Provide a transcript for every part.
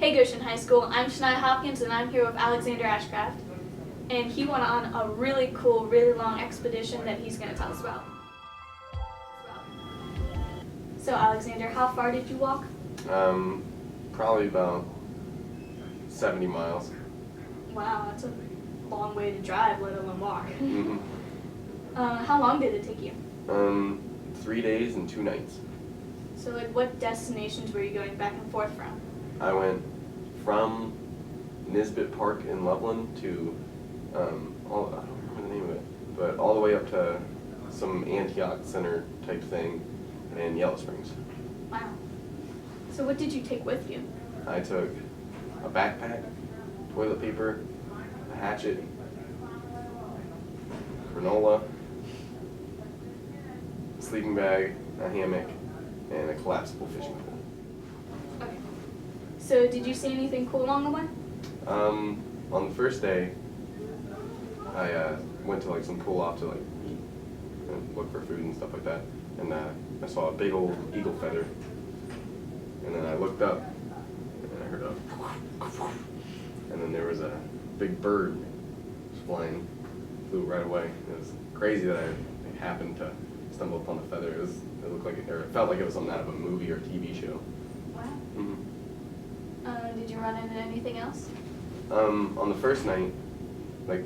Hey Goshen High School, I'm Shania Hopkins and I'm here with Alexander Ashcraft. And he went on a really cool, really long expedition that he's going to tell us about. So Alexander, how far did you walk? Probably about 70 miles. Wow, that's a long way to drive, let alone walk. Mm-hmm. How long did it take you? 3 days and 2 nights. So what destinations were you going back and forth from? I went from Nisbet Park in Loveland to, I don't remember the name of it, but all the way up to some Antioch Center type thing in Yellow Springs. Wow. So what did you take with you? I took a backpack, toilet paper, a hatchet, granola, a sleeping bag, a hammock, and a collapsible fishing pole. Okay. So did you see anything cool along the way? On the first day, I went to some pull off to eat and look for food and stuff like that, and I saw a big old eagle feather, and then I looked up and I heard and then there was a big bird flying, flew right away. It was crazy that I happened to stumble upon the feather. It looked like it felt like it was something out of a movie or TV show. Wow. Mm-hmm. Did you run into anything else? On the first night, when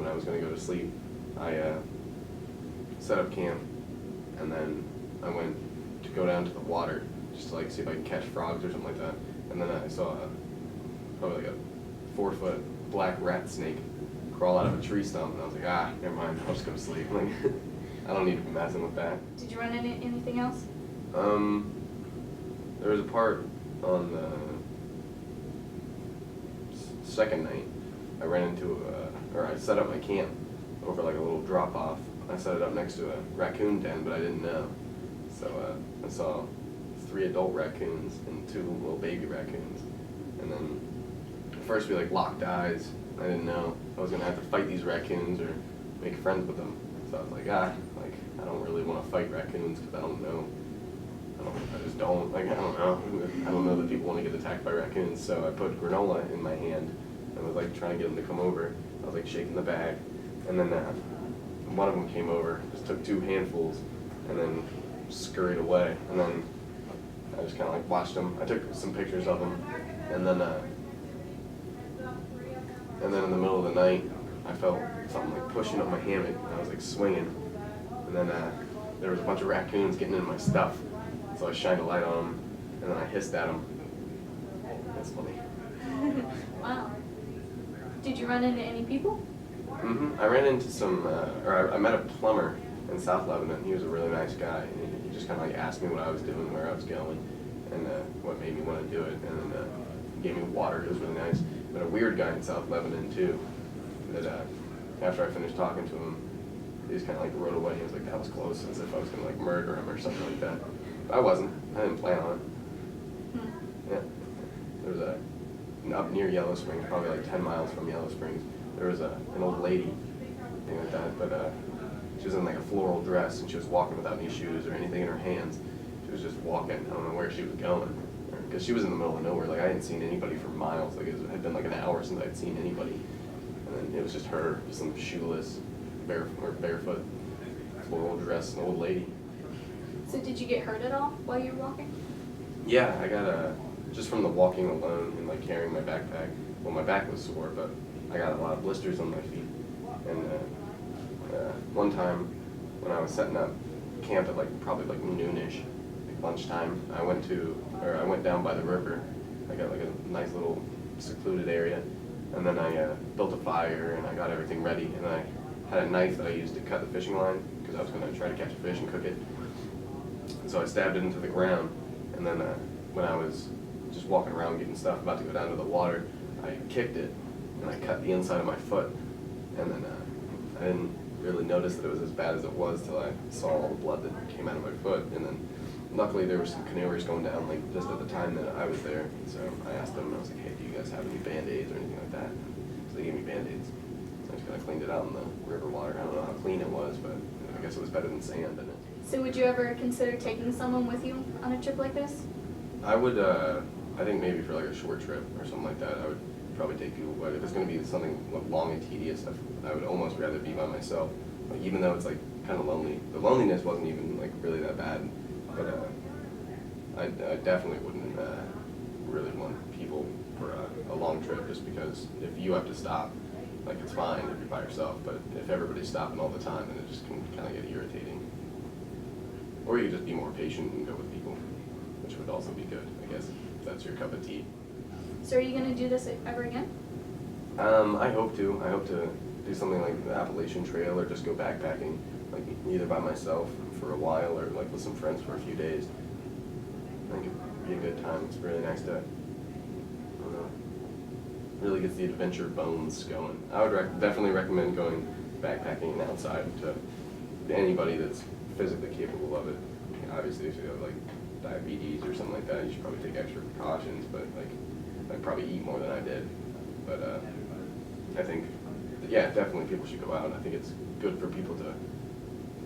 I was going to go to sleep, I set up camp, and then I went to go down to the water just to see if I could catch frogs or something like that. And then I saw probably a 4-foot black rat snake crawl out of a tree stump, and I was like, never mind, I'll just go to sleep. I don't need to be messing with that. Did you run into anything else? There was a part on the second night, I ran into I set up my camp over a little drop off. I set it up next to a raccoon den, but I didn't know. So I saw 3 adult raccoons and 2 little baby raccoons. And then at first we locked eyes. I didn't know I was gonna have to fight these raccoons or make friends with them. So I was like, I don't really want to fight raccoons because I don't know. I just don't. I don't know. I don't know that people want to get attacked by raccoons. So I put granola in my hand and was trying to get them to come over. I was shaking the bag, and then one of them came over, just took 2 handfuls, and then scurried away. And then I just kind of watched them. I took some pictures of them, and then in the middle of the night, I felt something pushing up my hammock. And I was swinging, and then there was a bunch of raccoons getting into my stuff. So I shined a light on them, and then I hissed at them. That's funny. Wow. Did you run into any people? Mm-hmm. I ran into I met a plumber in South Lebanon. He was a really nice guy, and he just kind of asked me what I was doing, where I was going, and what made me want to do it, and then he gave me water. It was really nice. But a weird guy in South Lebanon too, that after I finished talking to him, he just kind of rode away. He was like, that was close, as if I was going to murder him or something like that. But I wasn't. I didn't plan on it. Yeah. There was up near Yellow Springs, probably 10 miles from Yellow Springs, there was an old lady, thing like that, but she was in a floral dress, and she was walking without any shoes or anything in her hands. She was just walking. I don't know where she was going, because she was in the middle of nowhere. I hadn't seen anybody for miles. It had been an hour since I'd seen anybody, and then it was just her, just some shoeless, barefoot, floral dress, an old lady. So did you get hurt at all while you were walking? Yeah, I got just from the walking alone and carrying my backpack. Well, my back was sore, but I got a lot of blisters on my feet. And one time when I was setting up camp at probably noonish, lunchtime, I went down by the river. I got a nice little secluded area, and then I built a fire and I got everything ready. And then I had a knife that I used to cut the fishing line because I was going to try to catch a fish and cook it. And so I stabbed it into the ground, and then when I was just walking around getting stuff, about to go down to the water, I kicked it, and I cut the inside of my foot, and then I didn't really notice that it was as bad as it was till I saw all the blood that came out of my foot, and then luckily there were some canoers going down just at the time that I was there, so I asked them, I was like, hey, do you guys have any Band-Aids or anything like that? So they gave me Band-Aids. So I just kind of cleaned it out in the river water. I don't know how clean it was, but I guess it was better than sand, didn't it? So would you ever consider taking someone with you on a trip like this? I would I think maybe for like a short trip or something like that, I would probably take people. But if it's going to be something long and tedious, I would almost rather be by myself. Like, even though it's like kind of lonely, the loneliness wasn't even like really that bad. But I definitely wouldn't really want people for a long trip, just because if you have to stop, like, it's fine if you're by yourself. But if everybody's stopping all the time, then it just can kind of get irritating. Or you could just be more patient and go with people, which would also be good, I guess, if that's your cup of tea. So are you going to do this ever again? I hope to. I hope to do something like the Appalachian Trail, or just go backpacking, like either by myself for a while or like with some friends for a few days. I think it'd be a good time. It's really nice to, I don't know, really gets the adventure bones going. I would definitely recommend going backpacking and outside to anybody that's physically capable of it. Obviously, if you have like diabetes or something like that, you should probably take extra precautions, but like I'd probably eat more than I did. But I think, yeah, definitely people should go out. I think it's good for people to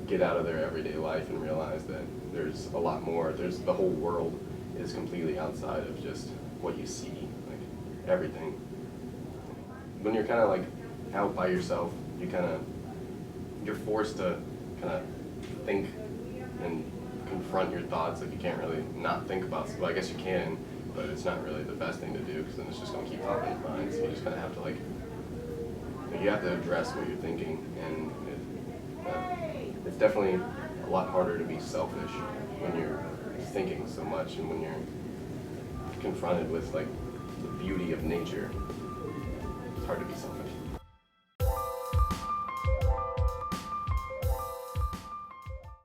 get out of their everyday life and realize that there's a lot more. The whole world is completely outside of just what you see, like everything. When you're kind of like out by yourself, you're forced to kind of think and confront your thoughts. Like, you can't really not think about, well, I guess you can, but it's not really the best thing to do, because then it's just going to keep talking in your mind. So you just kind of have to, like, you have to address what you're thinking, and it's definitely a lot harder to be selfish when you're thinking so much, and when you're confronted with like the beauty of nature. It's hard to be selfish.